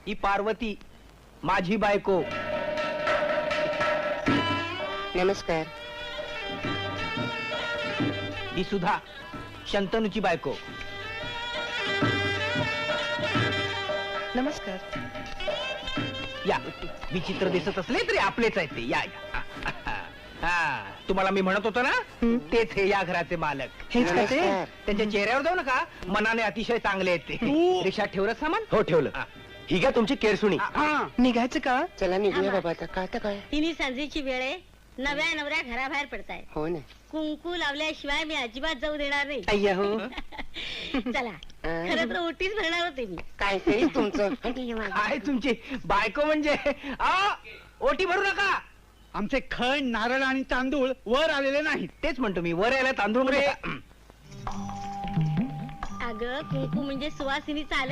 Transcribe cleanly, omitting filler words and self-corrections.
ही पार्वती माझी बायको. नमस्कार. ही सुद्धा शंतनूची बायको. नमस्कार. या विचित्र दिसत असले तरी आपलेच आहेत ते. या या. हा तुम्हाला मी म्हणत होतो ना, तेच हे या घराचे मालक. हेच का ते? त्यांच्या चेहऱ्यावर जाऊ नका, मनाने अतिशय चांगले आहेत ते. रिक्षात ठेवलं सामान? हो ठेवलं. हा. ही घ्या तुमची केरसुणी. निघायचं का? चला निघूया बाबा आता. का आता काय? तिन्ही सांजेची वेळ आहे. नव्या नवऱ्या घराबाहेर पडताय. हो ना. कुंकू लावल्याशिवाय मी अजिबात जाऊ देणार नाही. अय्या हो. चला खरं तर ओटीच भरणार होते मी. काय तरी तुमचं. आहे तुमची बायको म्हणजे. ओटी भरू नका. आमचे खण नारळ आणि तांदूळ वर आलेले नाहीत. तेच म्हणतो मी, वर यायला तांदूळ मध्ये. अगं कुंकू म्हणजे सुवासिनीचा आलंय